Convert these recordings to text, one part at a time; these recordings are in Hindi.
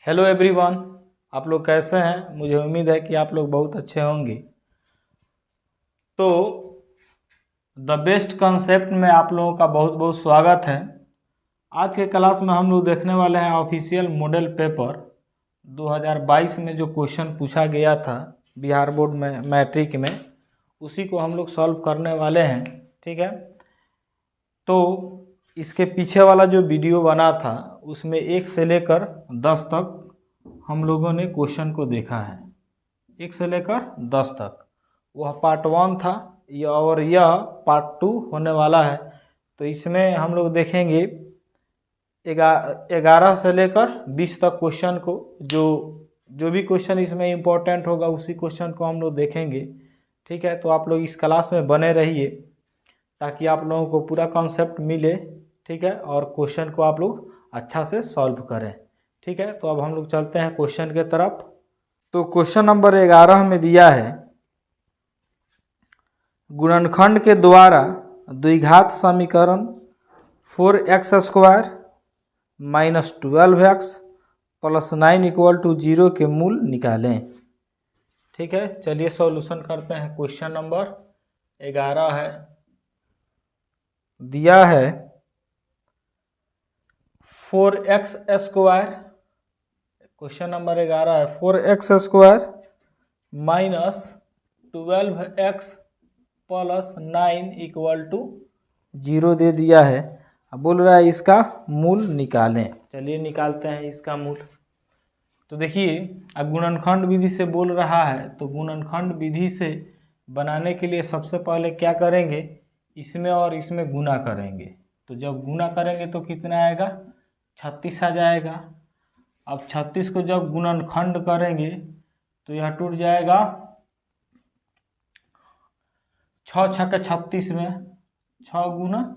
हेलो एवरीवन, आप लोग कैसे हैं। मुझे उम्मीद है कि आप लोग बहुत अच्छे होंगे। तो द बेस्ट कंसेप्ट में आप लोगों का बहुत बहुत स्वागत है। आज के क्लास में हम लोग देखने वाले हैं ऑफिशियल मॉडल पेपर 2022 में जो क्वेश्चन पूछा गया था बिहार बोर्ड में मैट्रिक में, उसी को हम लोग सॉल्व करने वाले हैं। ठीक है, तो इसके पीछे वाला जो वीडियो बना था उसमें 1 से लेकर 10 तक हम लोगों ने क्वेश्चन को देखा है। 1 से लेकर 10 तक वह पार्ट 1 था और यह पार्ट 2 होने वाला है। तो इसमें हम लोग देखेंगे 11 से लेकर 20 तक क्वेश्चन को। जो भी क्वेश्चन इसमें इम्पोर्टेंट होगा उसी क्वेश्चन को हम लोग देखेंगे। ठीक है, तो आप लोग इस क्लास में बने रहिए ताकि आप लोगों को पूरा कॉन्सेप्ट मिले। ठीक है, और क्वेश्चन को आप लोग अच्छा से सॉल्व करें। ठीक है, तो अब हम लोग चलते हैं क्वेश्चन के तरफ। तो क्वेश्चन नंबर 11 में दिया है, गुणनखंड के द्वारा द्विघात समीकरण 4x² माइनस 12x प्लस 9 = 0 के मूल निकालें। ठीक है, चलिए सॉल्यूशन करते हैं। क्वेश्चन नंबर 11 है, दिया है 4x² क्वेश्चन नंबर 11 है 4x² माइनस 12x प्लस 9 = 0 दे दिया है। अब बोल रहा है इसका मूल निकालें। चलिए निकालते हैं इसका मूल। तो देखिए, अब गुणनखंड विधि से बोल रहा है तो गुणनखंड विधि से बनाने के लिए सबसे पहले क्या करेंगे, इसमें और इसमें गुना करेंगे। तो जब गुना करेंगे तो कितना आएगा, 36 आ जाएगा। अब 36 को जब गुणनखंड करेंगे तो यह टूट जाएगा 6 छक्के 36 में, 6 गुना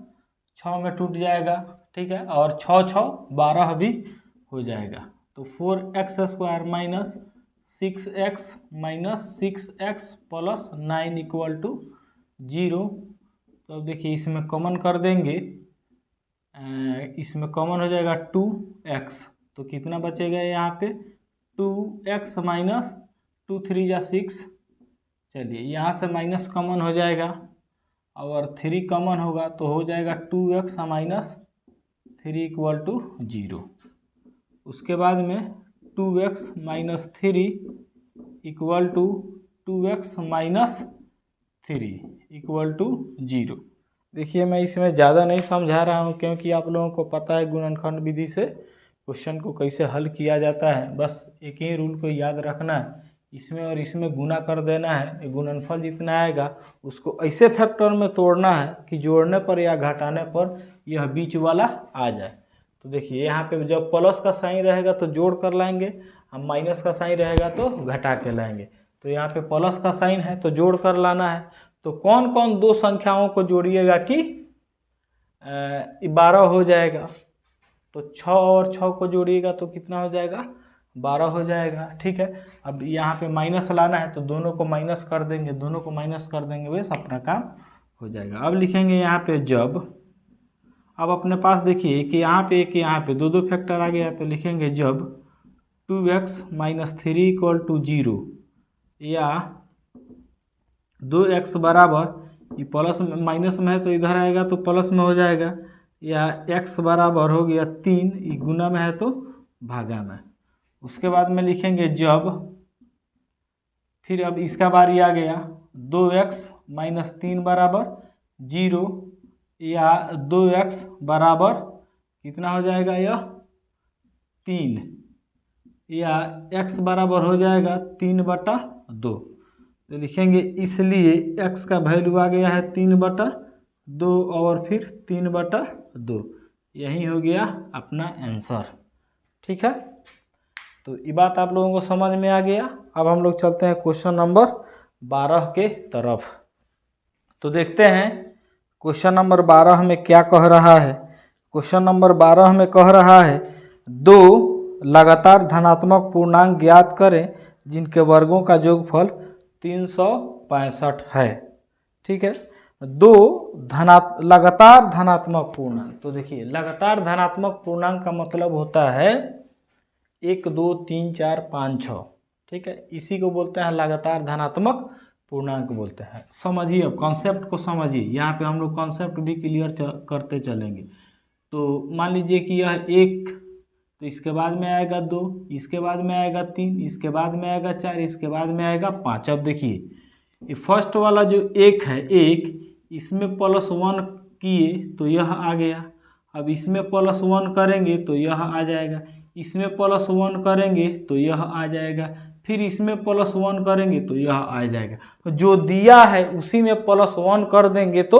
6 में टूट जाएगा। ठीक है, और 6 6 12 भी हो जाएगा। तो 4x² माइनस 6x प्लस 9 = 0। तो अब देखिए इसमें कॉमन कर देंगे, इसमें कॉमन हो जाएगा 2x। तो कितना बचेगा यहाँ पे, 2x माइनस 2 3 जा 6। चलिए यहाँ से माइनस कॉमन हो जाएगा और 3 कॉमन होगा तो हो जाएगा 2x माइनस 3 = 0। उसके बाद में 2x माइनस 3 = 2x माइनस 3 = 0। देखिए मैं इसमें ज़्यादा नहीं समझा रहा हूँ क्योंकि आप लोगों को पता है गुणनखंड विधि से क्वेश्चन को कैसे हल किया जाता है। बस एक ही रूल को याद रखना है, इसमें और इसमें गुना कर देना है। गुणनफल जितना आएगा उसको ऐसे फैक्टर में तोड़ना है कि जोड़ने पर या घटाने पर यह बीच वाला आ जाए। तो देखिए यहाँ पे जब प्लस का साइन रहेगा तो जोड़ कर लाएंगे, हम माइनस का साइन रहेगा तो घटा के लाएंगे। तो यहाँ पे प्लस का साइन है तो जोड़ कर लाना है। तो कौन कौन दो संख्याओं को जोड़िएगा कि 12 हो जाएगा। तो 6 और 6 को जोड़िएगा तो कितना हो जाएगा, 12 हो जाएगा। ठीक है, अब यहाँ पे माइनस लाना है तो दोनों को माइनस कर देंगे, दोनों को माइनस कर देंगे, बस अपना काम हो जाएगा। अब लिखेंगे यहाँ पे जब, अब अपने पास देखिए एक यहाँ पे दो फैक्टर आ गया तो लिखेंगे जब 2x माइनस 3 = 0 या 2x बराबर, ये प्लस माइनस में है तो इधर आएगा तो प्लस में हो जाएगा, या x बराबर हो गया 3, ये गुना में है तो भागा में। उसके बाद में लिखेंगे जब, फिर अब इसका बारी आ गया 2x माइनस 3 बराबर 0 या 2x बराबर कितना हो जाएगा, यह 3, या x बराबर हो जाएगा 3/2। तो लिखेंगे इसलिए x का वैल्यू आ गया है 3/2 और फिर 3/2, यही हो गया अपना आंसर। ठीक है, तो ये बात आप लोगों को समझ में आ गया। अब हम लोग चलते हैं क्वेश्चन नंबर 12 के तरफ। तो देखते हैं क्वेश्चन नंबर 12 में क्या कह रहा है। क्वेश्चन नंबर 12 में कह रहा है, दो लगातार धनात्मक पूर्णांक ज्ञात करें जिनके वर्गों का योगफल 365 है। ठीक है, दो लगातार धनात्मक पूर्णांक। तो देखिए लगातार धनात्मक पूर्णांक का मतलब होता है 1 2 3 4 5 6, ठीक है। इसी को बोलते हैं लगातार धनात्मक पूर्णांक बोलते हैं। समझिए, अब कॉन्सेप्ट को समझिए, यहाँ पे हम लोग कॉन्सेप्ट भी क्लियर करते चलेंगे। तो मान लीजिए कि यह 1, तो इसके बाद में आएगा 2, इसके बाद में आएगा 3, इसके बाद में आएगा 4, इसके बाद में आएगा 5। अब देखिए ये फर्स्ट वाला जो 1 है, 1 इसमें +1 किए तो यह आ गया। अब इसमें +1 करेंगे तो यह आ जाएगा, इसमें +1 करेंगे तो यह आ जाएगा, फिर इसमें +1 करेंगे तो यह आ जाएगा। जो दिया है उसी में +1 कर देंगे तो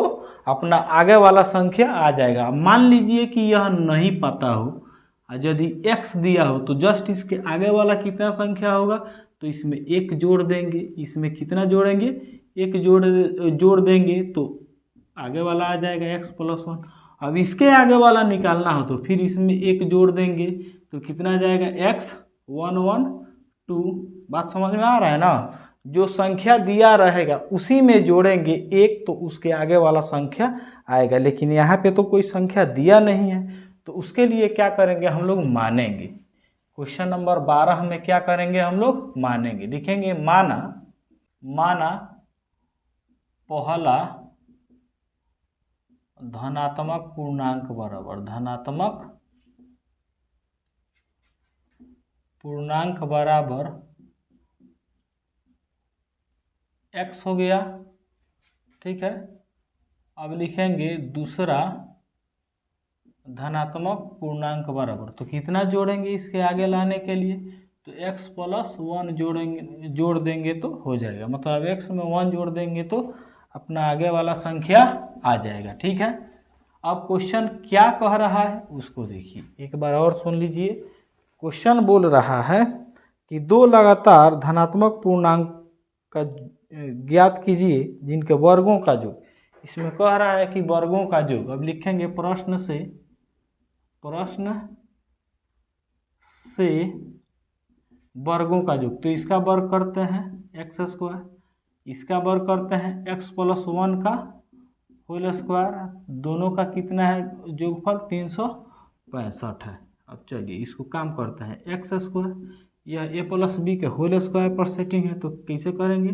अपना आगे वाला संख्या आ जाएगा। मान लीजिए कि यह नहीं पता हो, यदि x दिया हो तो जस्ट इसके आगे वाला कितना संख्या होगा, तो इसमें 1 जोड़ देंगे, इसमें कितना जोड़ेंगे, 1 जोड़ देंगे तो आगे वाला आ जाएगा x + 1। अब इसके आगे वाला निकालना हो तो फिर इसमें 1 जोड़ देंगे तो कितना जाएगा, x 1 1 2। बात समझ में आ रहा है ना। जो संख्या दिया रहेगा उसी में जोड़ेंगे 1 तो उसके आगे वाला संख्या आएगा। लेकिन यहाँ पे तो कोई संख्या दिया नहीं है, तो उसके लिए क्या करेंगे हम लोग, मानेंगे। क्वेश्चन नंबर 12 में क्या करेंगे हम लोग, मानेंगे। लिखेंगे माना पहला धनात्मक पूर्णांक बराबर धनात्मक पूर्णांक बराबर x हो गया, ठीक है। अब लिखेंगे दूसरा धनात्मक पूर्णांक बराबर, तो कितना जोड़ेंगे इसके आगे लाने के लिए, तो x + 1 जोड़ देंगे तो हो जाएगा। मतलब x में 1 जोड़ देंगे तो अपना आगे वाला संख्या आ जाएगा, ठीक है। अब क्वेश्चन क्या कह रहा है उसको देखिए, एक बार और सुन लीजिए। क्वेश्चन बोल रहा है कि 2 लगातार धनात्मक पूर्णांक का ज्ञात कीजिए जिनके वर्गों का योग। इसमें कह रहा है कि वर्गों का योग। अब लिखेंगे प्रश्न से वर्गों का योग। तो इसका वर्ग करते हैं x², इसका वर्ग करते हैं x + 1 का होल स्क्वायर। दोनों का कितना है योगफल, 365 है। अब चलिए इसको काम करते हैं, x², यह a + b के होल स्क्वायर पर सेटिंग है, तो कैसे करेंगे,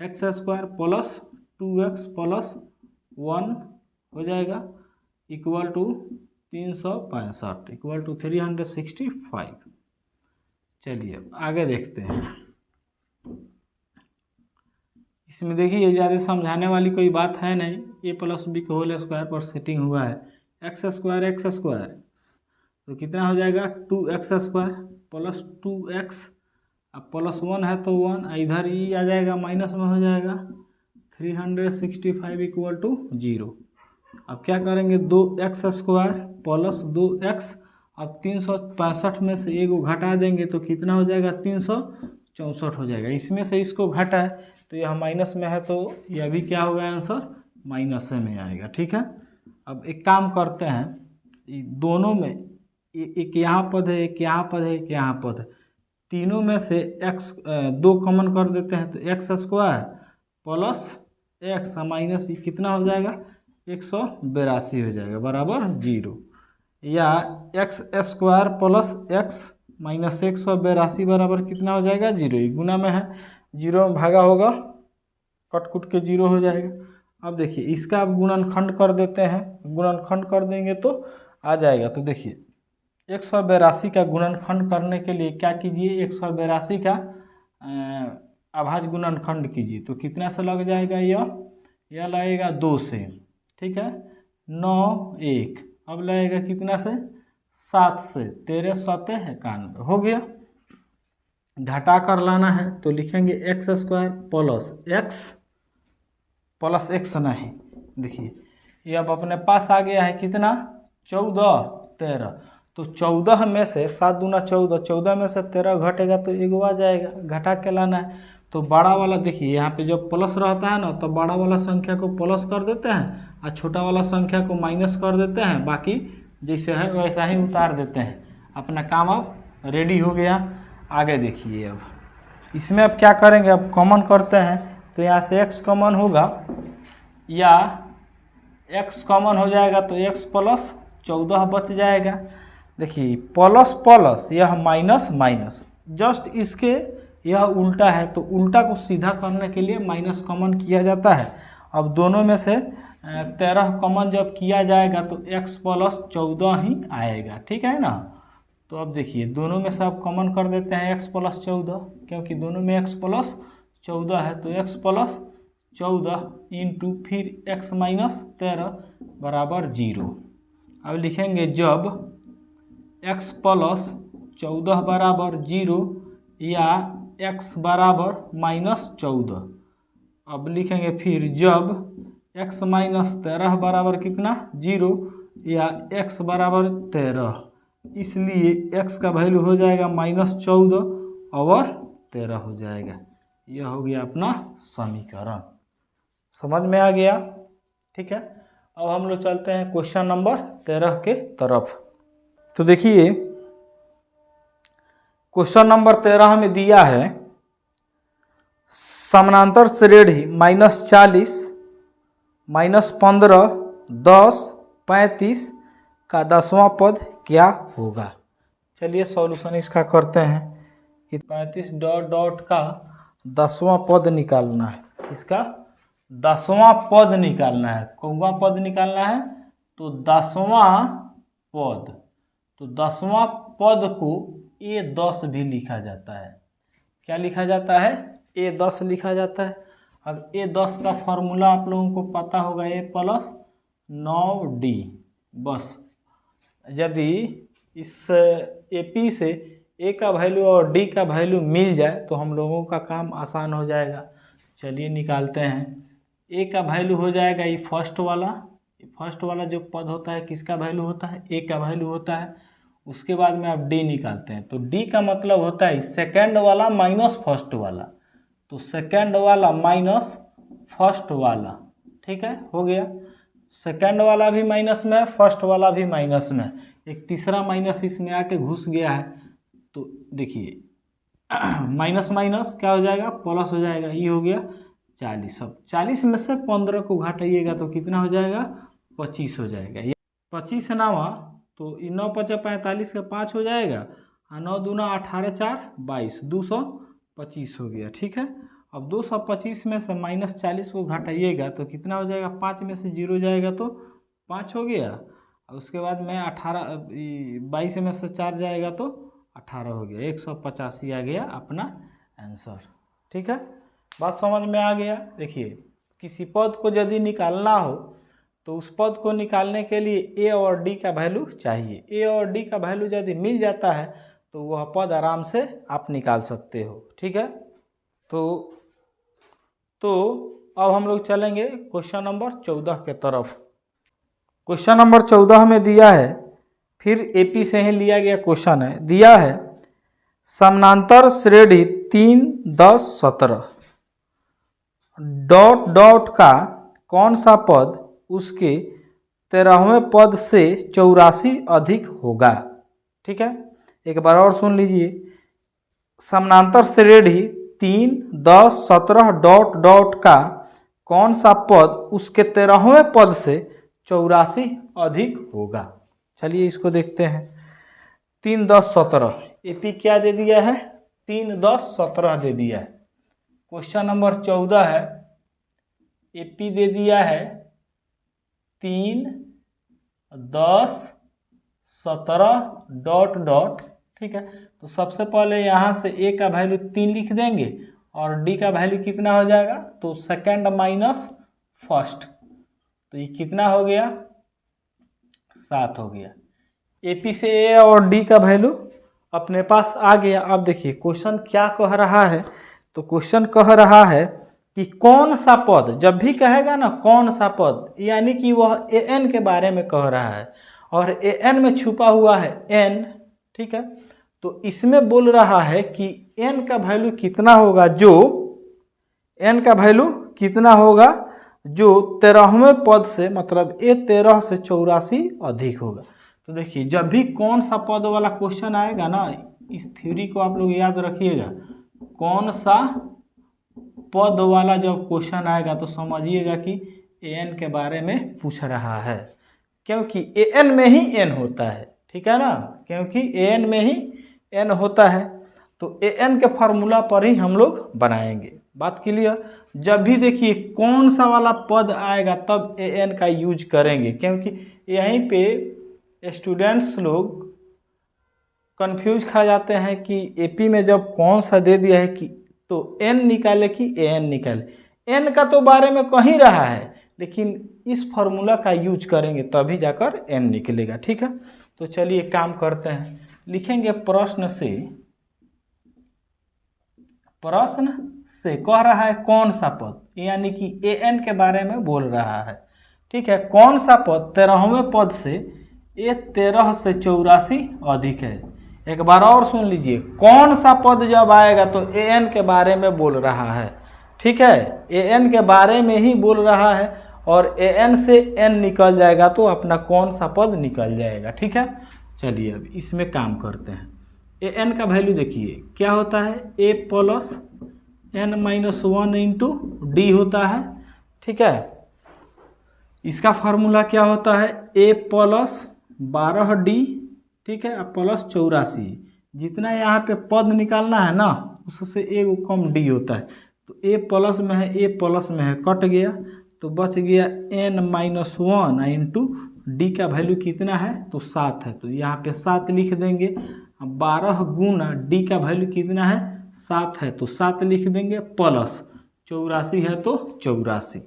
x² + 2x + 1 हो जाएगा इक्वल टू 365 इक्वल टू 365। चलिए आगे देखते हैं। इसमें देखिए ज़्यादा समझाने वाली कोई बात है नहीं, a + b के होल स्क्वायर पर सेटिंग हुआ है। x² तो कितना हो जाएगा, 2x² + 2x, अब +1 है तो 1, इधर ही आ जाएगा, माइनस में हो जाएगा, 365 इक्वल टू 0। अब क्या करेंगे, 2x² + 2x, अब 365 में से एक घटा देंगे तो कितना हो जाएगा, 364 हो जाएगा। इसमें से इसको घटा है तो यह माइनस में है, तो यह भी क्या होगा, आंसर माइनस में आएगा, ठीक है। अब एक काम करते हैं, दोनों में एक यहाँ पद है, एक यहाँ पद है, एक यहाँ पद है, तीनों में से दो कॉमन कर देते हैं तो x² + x माइनस कितना हो जाएगा, 182 हो जाएगा बराबर 0। या x² + x माइनस 182 बराबर कितना हो जाएगा, 0। गुना में है, 0 में भागा होगा, कट कुट के 0 हो जाएगा। अब देखिए इसका अब गुणनखंड कर देते हैं, गुणनखंड कर देंगे तो आ जाएगा। तो देखिए 182 का गुणनखंड करने के लिए क्या कीजिए, 182 का अभाज्य गुणनखंड कीजिए, तो कितना से लग जाएगा, यह लगेगा 2 से, ठीक है, 9 1, अब लगेगा कितना से, 7 से, 13 7 91 हो गया। घटा कर लाना है तो लिखेंगे x² + x नहीं, देखिए ये अब अपने पास आ गया है कितना, 14 13, तो 14 में से 7 दूना 14, 14 में से 13 घटेगा तो एगो आ जाएगा, घटा के लाना है। तो बड़ा वाला देखिए यहाँ पे जब प्लस रहता है ना, तो बड़ा वाला संख्या को प्लस कर देते हैं और छोटा वाला संख्या को माइनस कर देते हैं, बाकी जैसे है वैसा ही उतार देते हैं। अपना काम अब रेडी हो गया। आगे देखिए, अब इसमें अब क्या करेंगे, अब कॉमन करते हैं, तो यहाँ से x कॉमन होगा, या x कॉमन हो जाएगा तो x + 14 बच जाएगा। देखिए प्लस प्लस यह माइनस माइनस, जस्ट इसके यह उल्टा है, तो उल्टा को सीधा करने के लिए माइनस कॉमन किया जाता है। अब दोनों में से 13 कॉमन जब किया जाएगा तो x प्लस 14 ही आएगा, ठीक है ना। तो अब देखिए दोनों में से आप कॉमन कर देते हैं x प्लस 14, क्योंकि दोनों में x प्लस 14 है, तो x प्लस 14 इंटू फिर x माइनस 13 बराबर 0। अब लिखेंगे जब x प्लस 14 बराबर 0 या x बराबर माइनस 14। अब लिखेंगे फिर जब x माइनस 13 बराबर कितना 0 या x बराबर 13, इसलिए x का वैल्यू हो जाएगा माइनस 14 और 13 हो जाएगा। यह हो गया अपना समीकरण, समझ में आ गया, ठीक है। अब हम लोग चलते हैं क्वेश्चन नंबर 13 के तरफ। तो देखिए क्वेश्चन नंबर 13 में दिया है समानांतर श्रेणी -40, -15, 10, 35 का 10वां पद क्या होगा। चलिए सॉल्यूशन इसका करते हैं कि 35 डॉट डॉट का 10वां पद निकालना है। इसका 10वां पद निकालना है, कौवा पद निकालना है, तो 10वां पद, तो 10वां पद को A10 भी लिखा जाता है। क्या लिखा जाता है? A10 लिखा जाता है। अब A10 का फॉर्मूला आप लोगों को पता होगा, A प्लस 9D। बस यदि इस AP से A का वैल्यू और D का वैल्यू मिल जाए तो हम लोगों का काम आसान हो जाएगा। चलिए निकालते हैं। A का वैल्यू हो जाएगा ये फर्स्ट वाला जो पद होता है किसका वैल्यू होता है? A का वैल्यू होता है। उसके बाद में आप D निकालते हैं, तो D का मतलब होता है सेकंड वाला माइनस फर्स्ट वाला, तो सेकंड वाला माइनस फर्स्ट वाला, ठीक है, हो गया। सेकंड वाला भी माइनस में है, फर्स्ट वाला भी माइनस में है, एक तीसरा माइनस इसमें आके घुस गया है, तो देखिए माइनस माइनस क्या हो जाएगा? प्लस हो जाएगा। ये हो गया 40। अब 40 में से 15 को घटाइएगा तो कितना हो जाएगा? 25 हो जाएगा। ये 25 नावा तो 9 5 45 का 5 हो जाएगा, 9 दूना 18 4 22, 225 हो गया, ठीक है। अब 225 में से -40 को घटाइएगा तो कितना हो जाएगा? 5 में से 0 जाएगा तो 5 हो गया। और उसके बाद में 22 में से 4 जाएगा तो 18 हो गया, 185 आ गया अपना आंसर, ठीक है। बात समझ में आ गया। देखिए किसी पद को यदि निकालना हो तो उस पद को निकालने के लिए A और D का वैल्यू चाहिए। A और D का वैल्यू यदि मिल जाता है तो वह पद आराम से आप निकाल सकते हो, ठीक है। तो अब हम लोग चलेंगे क्वेश्चन नंबर 14 के तरफ। क्वेश्चन नंबर 14 में दिया है, फिर AP से ही लिया गया क्वेश्चन है, दिया है समानांतर श्रेणी 3 10 17 डॉट डॉट का कौन सा पद उसके 13वें पद से 84 अधिक होगा, ठीक है। एक बार और सुन लीजिए, समानांतर श्रेणी 3 10 17 डॉट डॉट का कौन सा पद उसके 13वें पद से 84 अधिक होगा। चलिए इसको देखते हैं। 3 10 17 AP क्या दे दिया है? 3 10 17 दे दिया है। क्वेश्चन नंबर 14 है, AP दे दिया है 3 10 17 डॉट डॉट, ठीक है। तो सबसे पहले यहाँ से A का वैल्यू 3 लिख देंगे और D का वैल्यू कितना हो जाएगा? तो सेकंड माइनस फर्स्ट, तो ये कितना हो गया? 7 हो गया। AP से A और D का वैल्यू अपने पास आ गया। अब देखिए क्वेश्चन क्या कह रहा है, तो क्वेश्चन कह रहा है कि कौन सा पद, जब भी कहेगा ना कौन सा पद, यानी कि वह an के बारे में कह रहा है और an में छुपा हुआ है n, ठीक है। तो इसमें बोल रहा है कि n का वैल्यू कितना होगा, जो n का वैल्यू कितना होगा जो 13वें पद से, मतलब A13 से 84 अधिक होगा। तो देखिए जब भी कौन सा पद वाला क्वेश्चन आएगा ना, इस थ्योरी को आप लोग याद रखिएगा। कौन सा पद वाला जब क्वेश्चन आएगा तो समझिएगा कि an के बारे में पूछ रहा है, क्योंकि an में ही n होता है। ठीक है ना, क्योंकि an में ही n होता है, तो an के फार्मूला पर ही हम लोग बनाएंगे। बात क्लियर। जब भी देखिए कौन सा वाला पद आएगा तब an का यूज करेंगे, क्योंकि यहीं पे स्टूडेंट्स लोग कंफ्यूज खा जाते हैं कि एपी में जब कौन सा दे दिया है कि तो n निकाले कि an निकाले। n का तो बारे में कहीं रहा है, लेकिन इस फॉर्मूला का यूज करेंगे तभी जाकर n निकलेगा। ठीक है, तो चलिए काम करते हैं। लिखेंगे प्रश्न से कह रहा है कौन सा पद, यानी कि an के बारे में बोल रहा है। ठीक है, कौन सा पद 13वें पद से ये 13 से 84 अधिक है। एक बार और सुन लीजिए, कौन सा पद जब आएगा तो an के बारे में बोल रहा है। ठीक है, an के बारे में ही बोल रहा है, और an से n निकल जाएगा तो अपना कौन सा पद निकल जाएगा। ठीक है, चलिए अब इसमें काम करते हैं। an का वैल्यू देखिए क्या होता है, a plus n-1 into D होता है। ठीक है, इसका फार्मूला क्या होता है, a प्लस 12d, ठीक है, प्लस 84। जितना यहाँ पे पद निकालना है ना उससे एक कम d होता है, तो a प्लस में है, a प्लस में है, कट गया तो बच गया n-1 इंटू डी का वैल्यू कितना है तो 7 है, तो यहाँ पे 7 लिख देंगे। 12 गुना डी का वैल्यू कितना है 7 है, तो 7 लिख देंगे, प्लस 84 है तो 84,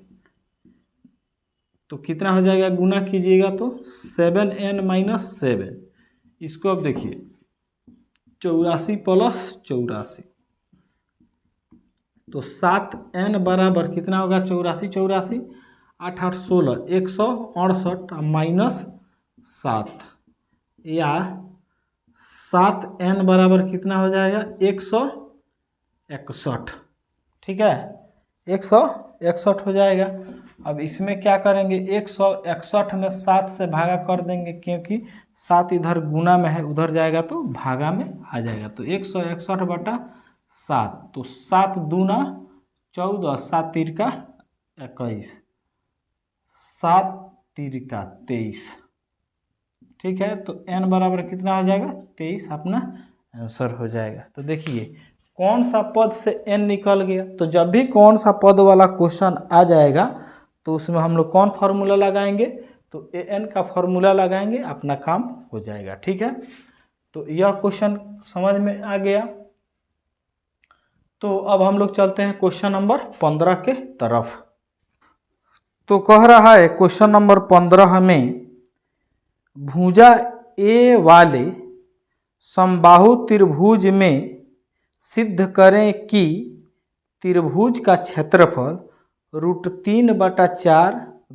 तो कितना हो जाएगा, गुना कीजिएगा तो 7n-7। इसको अब देखिए 84 प्लस 84, तो 7n बराबर कितना होगा, 84, 8 8 16, 168 माइनस 7, या 7n बराबर कितना हो जाएगा 161। ठीक है, 161 हो जाएगा। अब इसमें क्या करेंगे, 161 में 7 से भागा कर देंगे, क्योंकि 7 इधर गुना में है, उधर जाएगा तो भागा में आ जाएगा, तो 161 बटा 7, तो 7 दूना 14, 7 तिरका 21, 7 तिरका 23। ठीक है, तो n बराबर कितना हो जाएगा 23, अपना आंसर हो जाएगा। तो देखिए कौन सा पद से n निकल गया, तो जब भी कौन सा पद वाला क्वेश्चन आ जाएगा तो उसमें हम लोग कौन फार्मूला लगाएंगे, तो an का फार्मूला लगाएंगे, अपना काम हो जाएगा। ठीक है, तो यह क्वेश्चन समझ में आ गया। तो अब हम लोग चलते हैं क्वेश्चन नंबर 15 के तरफ। तो कह रहा है क्वेश्चन नंबर 15 में भुजा ए वाले समबाहु त्रिभुज में सिद्ध करें कि त्रिभुज का क्षेत्रफल √3/4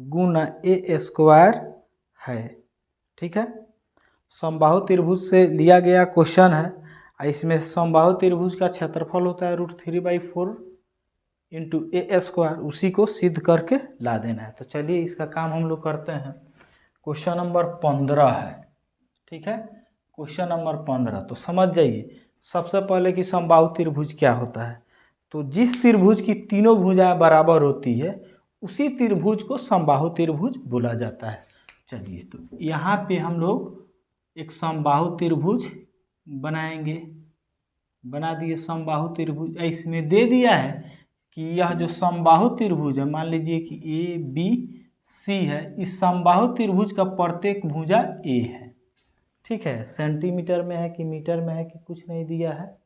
गुना a स्क्वायर है। ठीक है, समबाहु त्रिभुज से लिया गया क्वेश्चन है, इसमें समबाहु त्रिभुज का क्षेत्रफल होता है √3/4 इंटू a स्क्वायर, उसी को सिद्ध करके ला देना है। तो चलिए इसका काम हम लोग करते हैं। क्वेश्चन नंबर 15 है। ठीक है, क्वेश्चन नंबर 15, तो समझ जाइए सबसे पहले कि समबाहु त्रिभुज क्या होता है। तो जिस त्रिभुज की तीनों भुजाएं बराबर होती है उसी त्रिभुज को समबाहु त्रिभुज बोला जाता है। चलिए तो यहाँ पे हम लोग एक समबाहु त्रिभुज बनाएंगे, बना दिए समबाहु त्रिभुज। इसमें दे दिया है कि यह जो समबाहु त्रिभुज है, मान लीजिए कि ए बी सी है, इस समबाहु त्रिभुज का प्रत्येक भुजा ए है। ठीक है, सेंटीमीटर में है कि मीटर में है कि कुछ नहीं दिया है,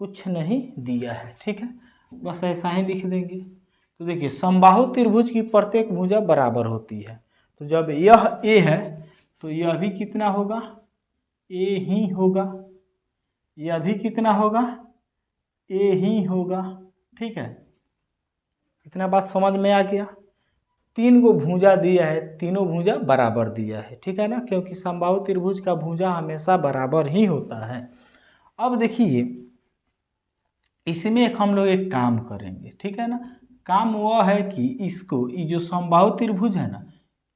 कुछ नहीं दिया है। ठीक है, बस ऐसा ही लिख देंगे। तो देखिए समबाहु त्रिभुज की प्रत्येक भुजा बराबर होती है, तो जब यह ए है तो यह भी कितना होगा, ए ही होगा, यह भी कितना होगा, ए ही होगा। ठीक है, इतना बात समझ में आ गया। 3 गो भुजा दिया है, तीनों भुजा बराबर दिया है। ठीक है ना, क्योंकि समबाहु त्रिभुज का भुजा हमेशा बराबर ही होता है। अब देखिए इसमें हम लोग एक काम करेंगे। ठीक है ना, काम वह है कि इसको, ये जो समबाहु त्रिभुज है ना,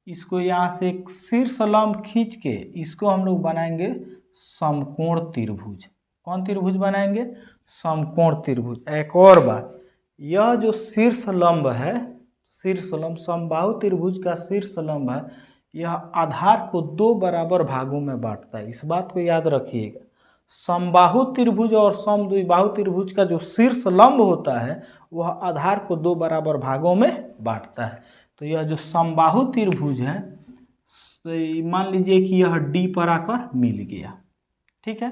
इसको यहाँ से एक शीर्ष लंब खींच के इसको हम लोग बनाएंगे समकोण त्रिभुज। कौन त्रिभुज बनाएंगे, समकोण त्रिभुज। एक और बात, यह जो शीर्ष लंब है, शीर्ष लंब समबाहु त्रिभुज का शीर्ष लंब है, यह आधार को दो बराबर भागों में बांटता है। इस बात को याद रखिएगा। समबाहु त्रिभुज और समद्विबाहु त्रिभुज का जो शीर्ष लंब होता है वह आधार को दो बराबर भागों में बांटता है। तो यह जो समबाहु त्रिभुज है, तो मान लीजिए कि यह डी पर आकर मिल गया, ठीक है।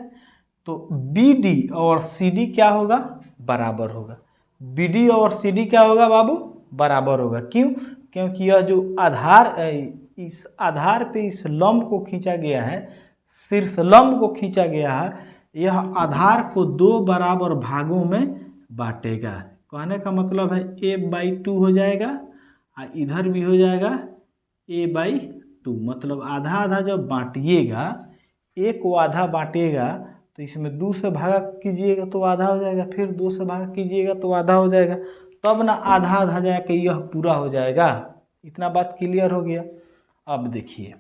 तो बी डी और सी डी क्या होगा, बराबर होगा। बी डी और सी डी क्या होगा बाबू, बराबर होगा। क्यों? क्योंकि यह जो आधार, इस आधार पे इस लंब को खींचा गया है, शीर्ष लंब को खींचा गया है, यह आधार को दो बराबर भागों में बांटेगा। कहने का मतलब है a/2 हो जाएगा और इधर भी हो जाएगा a/2। मतलब आधा आधा जब बांटिएगा, एक को आधा बांटिएगा तो इसमें 2 से भागा कीजिएगा तो आधा हो जाएगा, फिर 2 से भागा कीजिएगा तो आधा हो जाएगा, तब ना आधा आधा जाके यह पूरा हो जाएगा। इतना बात क्लियर हो गया। अब देखिए,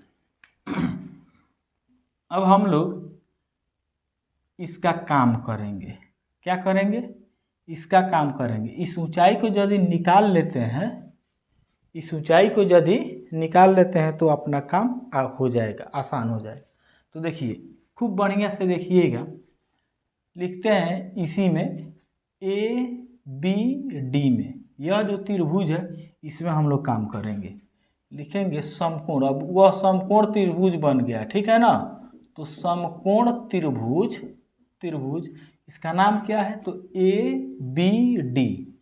अब हम लोग इसका काम करेंगे। क्या करेंगे? इसका काम करेंगे। इस ऊंचाई को यदि निकाल लेते हैं, इस ऊंचाई को यदि निकाल लेते हैं तो अपना काम हो जाएगा, आसान हो जाएगा। तो देखिए, खूब बढ़िया से देखिएगा, लिखते हैं इसी में ए बी डी में, यह जो त्रिभुज है इसमें हम लोग काम करेंगे। लिखेंगे समकोण। अब वह समकोण त्रिभुज बन गया, ठीक है ना। तो समकोण त्रिभुज, त्रिभुज इसका नाम क्या है? तो A B D,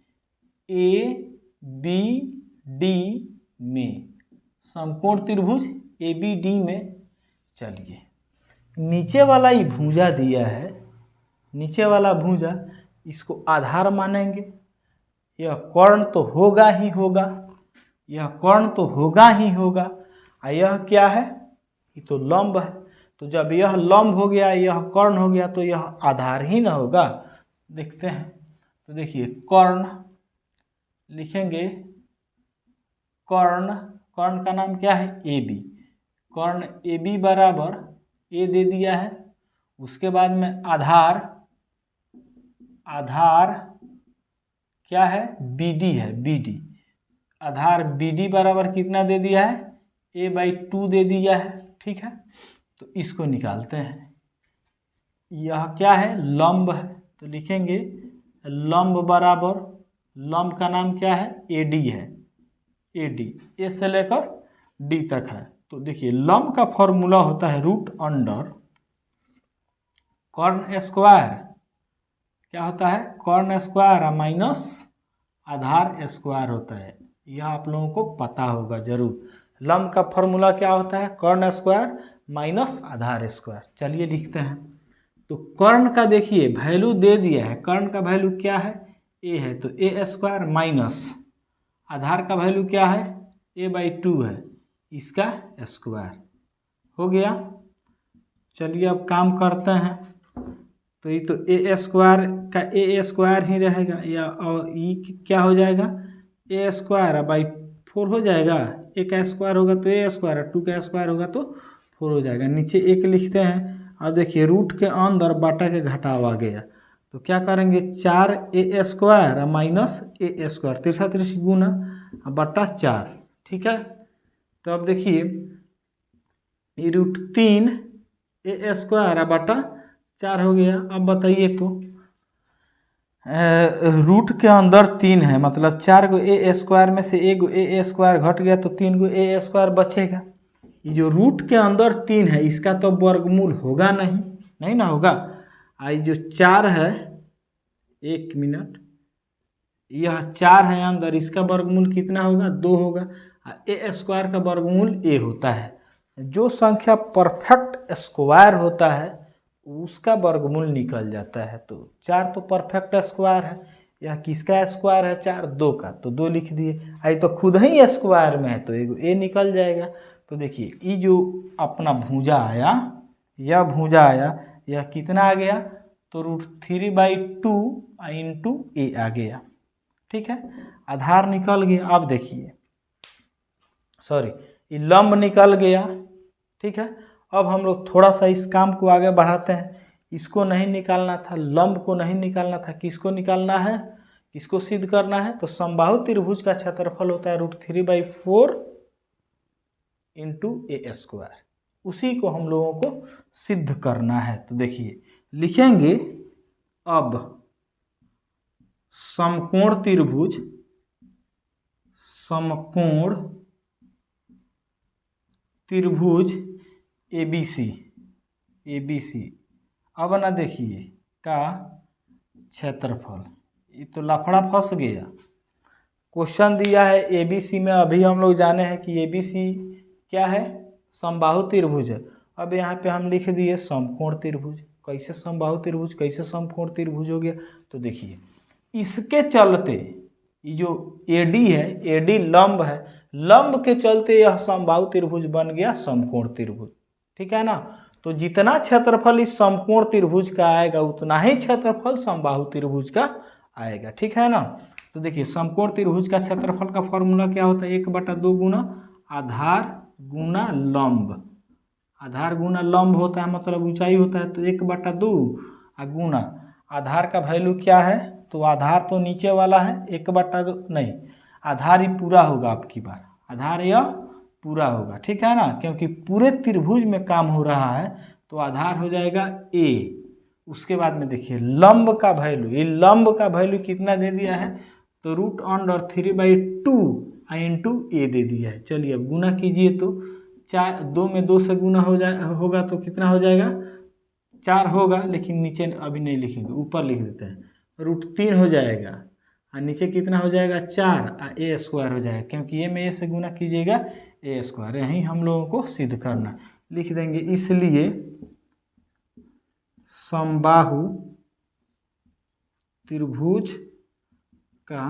A B D में, समकोण त्रिभुज ए बी डी में। चलिए, नीचे वाला ही भुजा दिया है, नीचे वाला भुजा, इसको आधार मानेंगे। यह कर्ण तो होगा ही होगा, यह कर्ण तो होगा ही होगा। और यह क्या है? ये तो लंब है। तो जब यह लंब हो गया, यह कर्ण हो गया, तो यह आधार ही ना होगा। देखते हैं। तो देखिए, कर्ण लिखेंगे, कर्ण, कर्ण का नाम क्या है? A B. Karna A B बराबर ए दे दिया है। उसके बाद में आधार, आधार क्या है? बी डी है, बी डी। आधार बी डी बराबर कितना दे दिया है? a/2 दे दिया है, ठीक है। तो इसको निकालते हैं। यह क्या है? लंब है। तो लिखेंगे लंब बराबर, लंब का नाम क्या है? AD है, AD, ए से लेकर डी तक है। तो देखिए, लंब का फॉर्मूला होता है रूट अंडर कर्ण स्क्वायर। क्या होता है? कर्ण स्क्वायर माइनस आधार स्क्वायर होता है। यह आप लोगों को पता होगा जरूर। लंब का फॉर्मूला क्या होता है? कर्ण स्क्वायर माइनस आधार स्क्वायर। चलिए लिखते हैं। तो कर्ण का देखिए वैल्यू दे दिया है। कर्ण का वैल्यू क्या है? ए है, तो ए स्क्वायर माइनस आधार का वैल्यू क्या है? a/2 है, इसका स्क्वायर हो गया। चलिए अब काम करते हैं। तो ये तो ए स्क्वायर का ए स्क्वायर ही रहेगा, या और ये क्या हो जाएगा? ए स्क्वायर बाई 4 हो जाएगा। ए का स्क्वायर होगा तो ए स्क्वायर, 2 का स्क्वायर होगा तो 4 हो जाएगा। नीचे एक लिखते हैं। अब देखिए, रूट के अंदर बाटा के घटाव आ गया, तो क्या करेंगे? 4a स्क्वायर माइनस ए स्क्वायर, तिरछा तिरछी गुना बटा 4, ठीक है। तो अब देखिए, ये रूट 3a स्क्वायर बटा 4 हो गया। अब बताइए, तो रूट के अंदर 3 है, मतलब 4 गो ए स्क्वायर में से 1 गो ए स्क्वायर घट गया तो 3 गो ए स्क्वायर बचेगा। ये जो रूट के अंदर 3 है, इसका तो वर्गमूल होगा नहीं ना होगा। आई जो 4 है, 1 मिनट, यह 4 है अंदर, इसका वर्गमूल कितना होगा? 2 होगा। ए स्क्वायर का वर्गमूल ए होता है। जो संख्या परफेक्ट स्क्वायर होता है उसका वर्गमूल निकल जाता है। तो 4 तो परफेक्ट स्क्वायर है। यह किसका स्क्वायर है? 4, 2 का, तो 2 लिख दिए। आई तो खुद ही स्क्वायर में है तो एगो ए निकल जाएगा। तो देखिए, ये जो अपना भुजा आया, यह भुजा आया, यह कितना आ गया? तो √3/2 इंटू ए आ गया, ठीक है। आधार निकल गया। अब देखिए, सॉरी, ये लंब निकल गया, ठीक है। अब हम लोग थोड़ा सा इस काम को आगे बढ़ाते हैं। इसको नहीं निकालना था, लंब को नहीं निकालना था, किसको निकालना है? किसको सिद्ध करना है? तो समबाहु त्रिभुज का क्षेत्रफल होता है √3/4 इंटू ए स्क्वायर, उसी को हम लोगों को सिद्ध करना है। तो देखिए लिखेंगे अब समकोण त्रिभुज, समकोण त्रिभुज एबीसी, एबीसी अब ना देखिए का क्षेत्रफल, ये तो लफड़ा फंस गया। क्वेश्चन दिया है एबीसी में, अभी हम लोग जाने हैं कि एबीसी क्या है, समबाहु त्रिभुज है। अब यहाँ पे हम लिख दिए समकोण त्रिभुज। कैसे समबाहु त्रिभुज, कैसे समकोण त्रिभुज हो गया, तो देखिए इसके चलते ये जो एडी है, एडी लंब है, लंब के चलते यह समबाहु त्रिभुज बन गया समकोण त्रिभुज, ठीक है ना। तो जितना क्षेत्रफल इस समकोण त्रिभुज का आएगा उतना ही क्षेत्रफल समबाहु त्रिभुज का आएगा, ठीक है ना। तो देखिए समकोण त्रिभुज का क्षेत्रफल का फॉर्मूला क्या होता है, 1/2 गुना आधार गुना लंब, आधार गुना लंब होता है मतलब ऊंचाई होता है, तो 1/2 गुना आधार का वैल्यू क्या है, तो आधार तो नीचे वाला है, 1/2 नहीं, आधार ही पूरा होगा आपकी बार, आधार यह पूरा होगा, ठीक है ना, क्योंकि पूरे त्रिभुज में काम हो रहा है तो आधार हो जाएगा ए। उसके बाद में देखिए लंब का वैल्यू, ये लंब का वैल्यू कितना दे दिया है, तो √3/2 इंटू ए दे दिया है। चलिए अब गुना कीजिए तो 4, 2 में 2 से गुना होगा तो कितना हो जाएगा, 4 होगा, लेकिन नीचे अभी नहीं लिखेंगे, ऊपर लिख देते हैं, √3 हो जाएगा और नीचे कितना हो जाएगा 4 और ए स्क्वायर हो जाएगा, क्योंकि ए में ए से गुना कीजिएगा ए स्क्वायर, यही हम लोगों को सिद्ध करना लिख देंगे। इसलिए समबाहु त्रिभुज का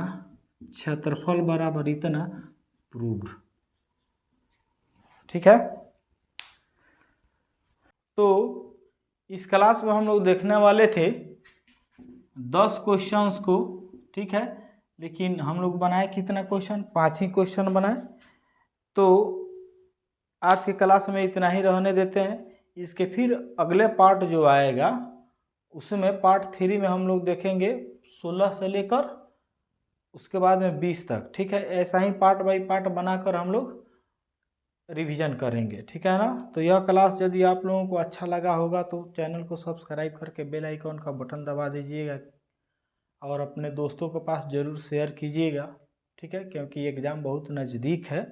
क्षेत्रफल बराबर इतना प्रूव्ड, ठीक है। तो इस क्लास में हम लोग देखने वाले थे 10 क्वेश्चंस को, ठीक है, लेकिन हम लोग बनाए कितना क्वेश्चन, 5 ही क्वेश्चन बनाए। तो आज के क्लास में इतना ही रहने देते हैं। इसके फिर अगले पार्ट जो आएगा उसमें पार्ट 3 में हम लोग देखेंगे 16 से लेकर उसके बाद में 20 तक, ठीक है। ऐसा ही पार्ट बाय पार्ट बनाकर हम लोग रिवीजन करेंगे, ठीक है ना। तो यह क्लास यदि आप लोगों को अच्छा लगा होगा तो चैनल को सब्सक्राइब करके बेल आइकॉन का बटन दबा दीजिएगा और अपने दोस्तों के पास ज़रूर शेयर कीजिएगा, ठीक है, क्योंकि एग्ज़ाम बहुत नज़दीक है,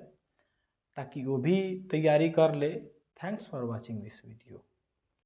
ताकि वो भी तैयारी कर ले। Thanks for watching this video.